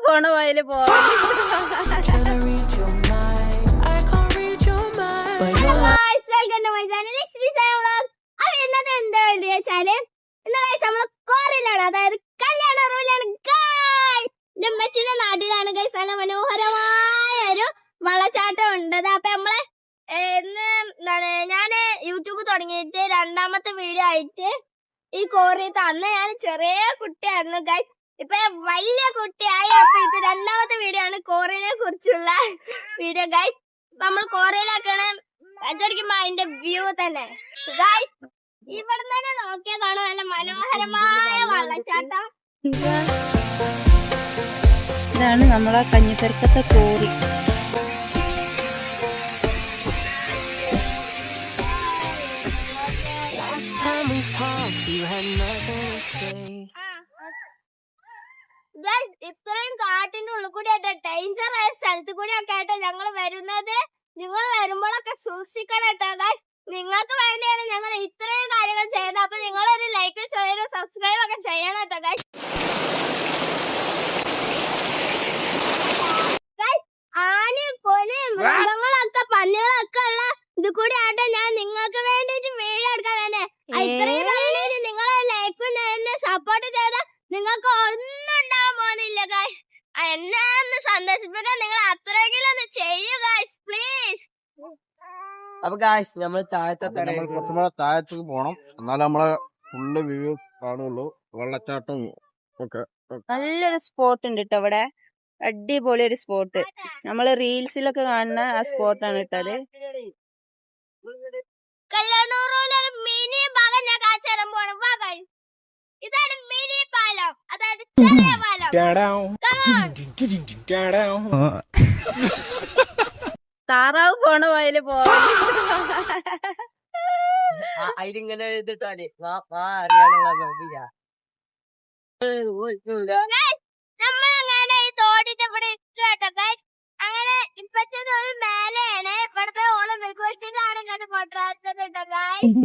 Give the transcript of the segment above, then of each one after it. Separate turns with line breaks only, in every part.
പോണ വയല് പോവാ. അതായത് കല്യാണ റൂലാണ്. ഉമ്മച്ചിന്റെ നാട്ടിലാണ് ഗൈസ് നല്ല മനോഹരമായ ഒരു വെള്ളച്ചാട്ടം ഉണ്ട്. അപ്പൊ നമ്മള് ഇന്ന് എന്താണ് ഞാന് യൂട്യൂബ് തുടങ്ങിയിട്ട് 2ാമത്തെ വീഡിയോ ആയിട്ട് ഈ കോറിയത്ത് അന്ന് ഞാൻ ചെറിയ കുട്ടിയായിരുന്നു ഗൈസ്. ഇപ്പൊ വലിയ കുട്ടിയായി. അപ്പൊ ഇത് 2ാമത്തെ വീഡിയോ ആണ് കോറിയനെ കുറിച്ചുള്ള വീഡിയോ ഗൈസ്. നമ്മൾ കോറിയയിലേക്കാണ് അടിക്കുമ്പോ അതിന്റെ വ്യൂ തന്നെ ഗൈസ്. ഇവിടെ തന്നെ നോക്കിയാൽ കാണാൻ നല്ല മനോഹരമായ വെള്ളച്ചാട്ടം.
ഇതാണ് നമ്മളെ കഞ്ഞിക്കരക്കത്തെ കോറി.
ഇത്രയും കാട്ടിന്റെ ഉള്ളിൽ കൂടി ആയിട്ട് ഡേഞ്ചർ ആയ സ്ഥലത്ത് കൂടി ഒക്കെ ആയിട്ട് ഞങ്ങൾ വരുന്നത്. നിങ്ങൾ വരുമ്പോഴൊക്കെ സൂക്ഷിക്കണം കേട്ടോ ഗൈസ്. നിങ്ങൾക്ക് വേണ്ടിയാണ് ഞങ്ങൾ ഇത്രയും കാര്യങ്ങൾ ചെയ്തത്. അപ്പൊ നിങ്ങളൊരു ലൈക്ക് ഷെയർ സബ്സ്ക്രൈബ് ഒക്കെ ചെയ്യണം കേട്ടോ ഗൈസ്. ആനയും പൊനയും മൃഗങ്ങളൊക്കെ പന്നികളൊക്കെ ഉള്ള ഇത് കൂടി ആട്ടെ ഞാൻ നിങ്ങൾക്ക് വേണ്ടിട്ട് വീഡിയോ എടുക്കാൻ വേണ്ടേ. ഇത്രയും പറഞ്ഞിട്ട് നിങ്ങളെ ലൈക്കും എന്നെ സപ്പോർട്ട് ചെയ്ത നിങ്ങൾക്ക് ഒന്നും ഉണ്ടാവാൻ പോകുന്നില്ല ഗൈസ്. എന്നെ ഒന്ന് സന്തോഷിപ്പിക്കാൻ നിങ്ങൾ അത്രയെങ്കിലും ഒന്ന് ചെയ്യൂ ഗൈസ് പ്ലീസ്.
അപ്പൊ ഗൈസ് നമ്മൾ
കുറച്ചുകൂടെ താഴത്തേക്ക് പോണം, എന്നാലും നമ്മളെ ഫുള്ള് വ്യൂ കാണുള്ളൂ. വെള്ളച്ചാട്ടം ഒക്കെ
നല്ലൊരു സ്പോട്ട് ഉണ്ട് കേട്ടോ ഇവിടെ. അടിപൊളി ഒരു സ്പോട്ട്. നമ്മള് റീൽസിലൊക്കെ കാണുന്ന ആ സ്പോട്ടാണ് ഇട്ടത്.
കല്യാണൂറിലൊരു മിനി ഭാഗം ഞാൻ കാണിച്ചു തരാൻ പോണം. വാ ഗൈസ്, ഇതാണ് മിനി പാലം, അതായത് ചെറിയ പാലം.
താറാവ് പോണ വയല് പോവാ.
അതിലിങ്ങനെ എഴുതിട്ടാല് അറിയാനുള്ള നോക്കില്ല.
നമ്മളങ്ങനെ ഈ തോടിന്റെ ഇവിടെ ഇഷ്ടട്ടോ ഗൈസ്. അങ്ങനെ ഇപ്പത്തെ ഒരു മേലെയാണ്. ഇവിടുത്തെ ഓണം വെക്കുവെച്ചിട്ടാണ് ഇങ്ങോട്ട് കൊണ്ടുവരുന്നത് ഗൈസ്.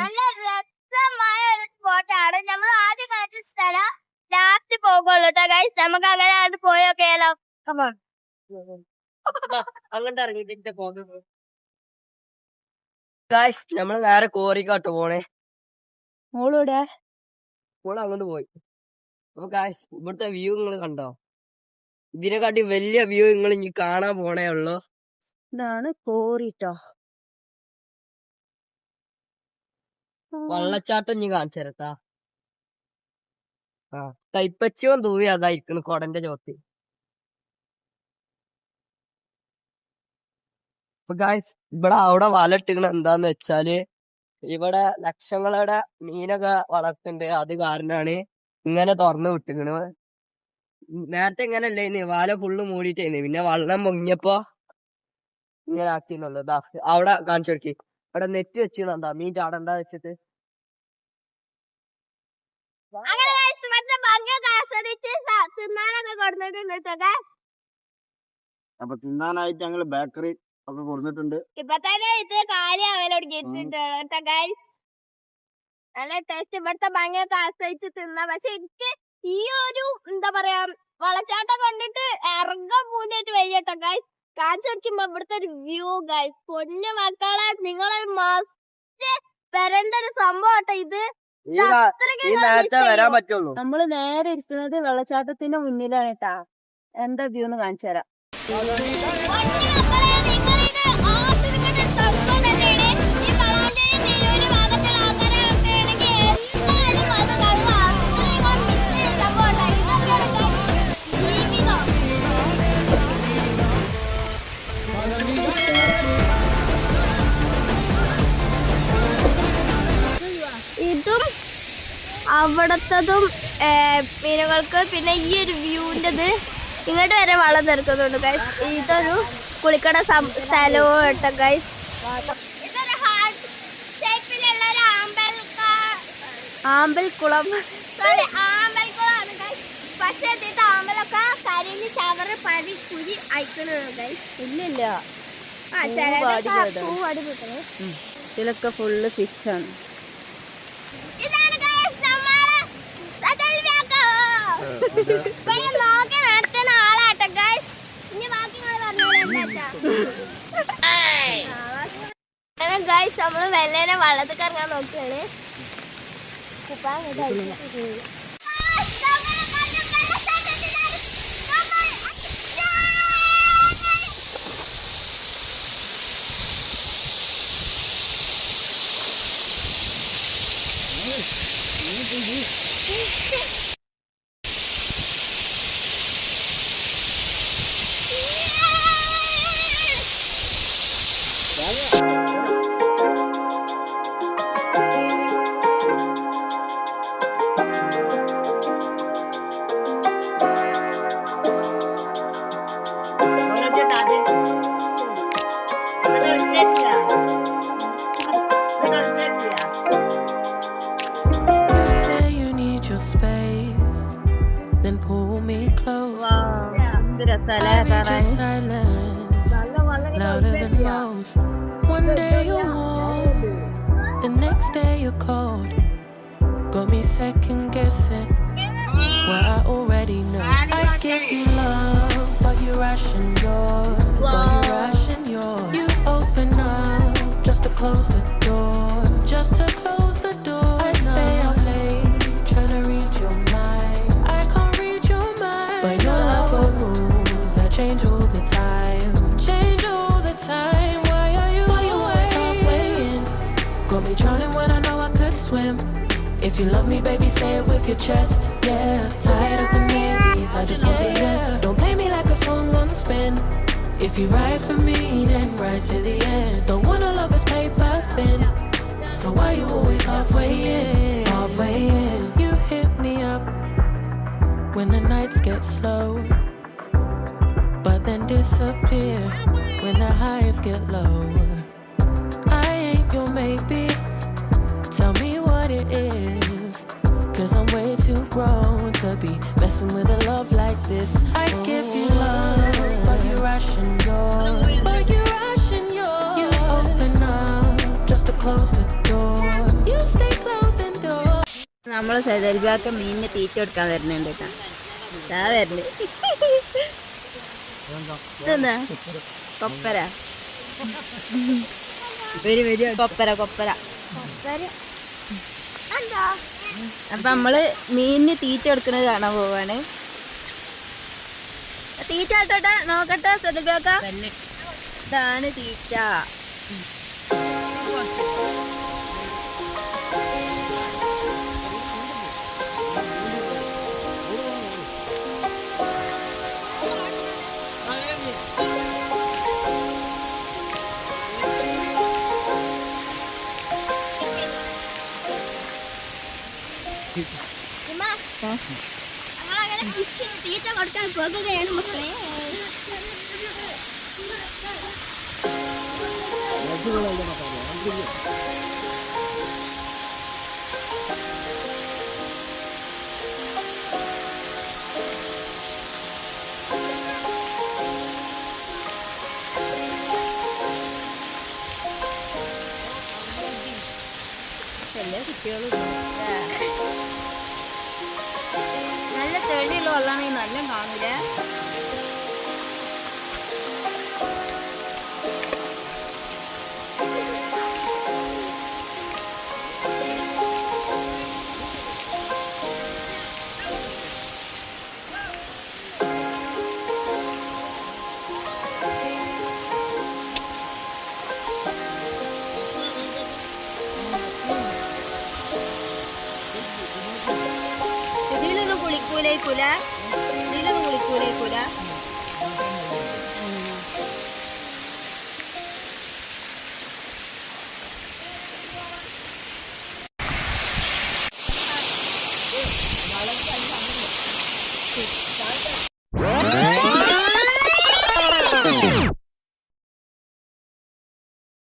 നല്ല രസമായ ഒരു സ്പോട്ടാണ്. നമ്മൾ ആദ്യം കാണിച്ച സ്ഥലം ലാസ്റ്റ് പോകുള്ളൂ കേട്ടോ ഗൈസ്. നമുക്ക് അങ്ങനെ അങ്ങോട്ട് പോയോക്കെയാലോ.
അങ്ങോട്ട് ഇറങ്ങിട്ട് പോകുന്നു ഗൈസ്. നമ്മള് നേരെ കോറിക്കാട്ട് പോണേ.
മോളൂടെ
മോള് അങ്ങോട്ട് പോയി. അപ്പൊ ഗൈസ് ഇവിടുത്തെ വ്യൂ നിങ്ങൾ കണ്ടോ? ഇതിനെക്കാട്ടി വലിയ വ്യൂ നിങ്ങൾ ഇനി കാണാൻ പോണേ ഉള്ളു.
ഇതാണ് കോറിട്ടോ.
വെള്ളച്ചാട്ടം ഇനി കാണിച്ചു തരട്ടാ. കൈപ്പച്ചിയും തൂവി അതായിരിക്കണം കൊടന്റെ ചോട്ടി. അപ്പൊ ഗായ്സ് ഇവിടെ അവിടെ വലട്ടിക്കണ എന്താന്ന് വെച്ചാല് ഇവിടെ ലക്ഷങ്ങളുടെ മീനൊക്കെ വളർത്തുന്നുണ്ട്. അത് കാരണാണ് ഇങ്ങനെ തുറന്നു വിട്ടിക്കണത്. നേരത്തെ ഇങ്ങനെ അല്ലേന്ന്, വല ഫുള്ള് മൂടിയിട്ടേന്ന്. പിന്നെ വെള്ളം പൊങ്ങിയപ്പോ ഇങ്ങനെ ആക്കിന്നുള്ളു. ഇതാ അവിടെ കാണിച്ചു കൊടുക്കി. അവിടെ നെറ്റ് വെച്ചിട്ടുണ്ടാ മീൻ ചാടണ്ട വെച്ചിട്ട്.
അങ്ങനെ ഇവിടുത്തെ ഭംഗിയൊക്കെ ആസ്വദിച്ച് തിന്നാനൊക്കെ കൊടുത്തിട്ടുണ്ട്.
അപ്പൊ തിന്നാനായിട്ട് ഞങ്ങള് ബേക്കറി ഒക്കെ കൊടുത്തിട്ടുണ്ട്.
ഇപ്പൊ തന്നെ ഇത് കാലിയാവലോട് കേട്ടിട്ടുണ്ട് ഗൈസ്. നല്ല ടേസ്റ്റ്. ഇവിടുത്തെ ഭംഗിയൊക്കെ ആസ്വദിച്ച് തിന്നാ. പക്ഷെ എനിക്ക് ഈ ഒരു എന്താ പറയാ വെള്ളച്ചാട്ടം കണ്ടിട്ട് ഇറങ്ങാൻ പൂതിയായിട്ട് വയ്യട്ടോ ഗൈസ്. കാണിച്ചു നോക്കുമ്പോ ഇവിടുത്തെ ഒരു വ്യൂ ഗൈസ്. പൊന്നു മക്കളെ, നിങ്ങളെ മസ്റ്റ് വരേണ്ട ഒരു സംഭവം കേട്ടോ ഇത്.
വരാൻ പറ്റുള്ളൂ.
നമ്മള് നേരെ ഇരിക്കുന്നത് വെള്ളച്ചാട്ടത്തിന്റെ മുന്നിലാണ് കേട്ടാ. എന്താ വ്യൂ എന്ന് കാണിച്ചു തരാം.
ഇതും അവിടത്തതും മീനുകൾക്ക് പിന്നെ ഈ ഒരു വ്യൂവിൻ്റെത് ഇങ്ങോട്ട് വരെ വളം തീർക്കുന്നുണ്ട് ഗൈസ്. ഇതൊരു കുളിക്കട സ്ഥലവും കേട്ടോ ഗൈസ്. ഇതൊരു ഹാർട്ട് ഷേപ്പിലുള്ള ഒരു ആമ്പൽക്കുളം. Sorry, ആമ്പൽക്കുളമാണ് guys. പക്ഷെ ഇത് ആമ്പലൊക്കെ കരിഞ്ഞ് ചവറ് പടി കുരി അയക്കുന്നത് ഗൈസ്.
ഇല്ലില്ല, ഇതിലൊക്കെ ഫുള്ള് ഫിഷാണ്.
ഇതാണ് ഗൈസ് നമ്മളെ സജൽ വ്യാക്കോ. ഇവിടെ നോക്കണം ഗൈസ് നമ്മള് വെള്ളേനെ വള്ളത്തിൽ ഇറങ്ങാൻ നോക്കുകയാണ്.
Then pull me close.
എന്ത് രസാലേ
I read your
കാണാൻ.
silence louder than most. One day you're warm, the next day you're cold. Got me second guessing what I already know. I give you love, but you ration yours. But you ration yours. You open up just to close the door. Just to close the door. I stay up late trying to read your mind. I can't read your mind, but your love for moves that change all the time. Change all the time. Why are you always halfway in? Got me drowning when I know I could swim. If you love me, baby, say it with your chest. Yeah, tired of the maybes, I just want the yes. Don't play me like a song on spin. If you ride for me, then ride to the end. Don't wanna love this paper thin. So why you always halfway in? Halfway in. You hit me up when the nights get slow, but then disappear when the highs get low. I ain't your maybe. Tell me what it is, 'cause I'm way too grown to be messing with a love like this. I give you love, but you ration yours. But you ration yours. You open up just to close the door. You stay closing doors.
നമ്മള് സൈതരിബാക്ക് മീനിന് തീറ്റ കൊടുക്കാൻ വരുന്നുണ്ട് കേട്ടാ. ഇതാ വരുന്നത്. ഇതെന്താ കൊപ്പര. കൊപ്പര. അപ്പൊ നമ്മള് മീനിന് തീറ്റ കൊടുക്കണത് കാണാൻ പോവാണ്. തീറ്റ ഇട്ടോട്ടെ നോക്കട്ടെ സൈതരിബാക്ക. ഇതാണ് തീറ്റ.
ഞങ്ങളങ്ങനെ ഫിഷിന് തീറ്റ കൊടുക്കാൻ പോകുകയാണ് മക്കളെ.
എല്ലാ കുട്ടികളും നല്ല തെളിയുള്ള വെള്ളമാണെങ്കിൽ നല്ല കാണൂലേ. ഇതിലൊന്നും കുളിക്കൂലേക്കൂല.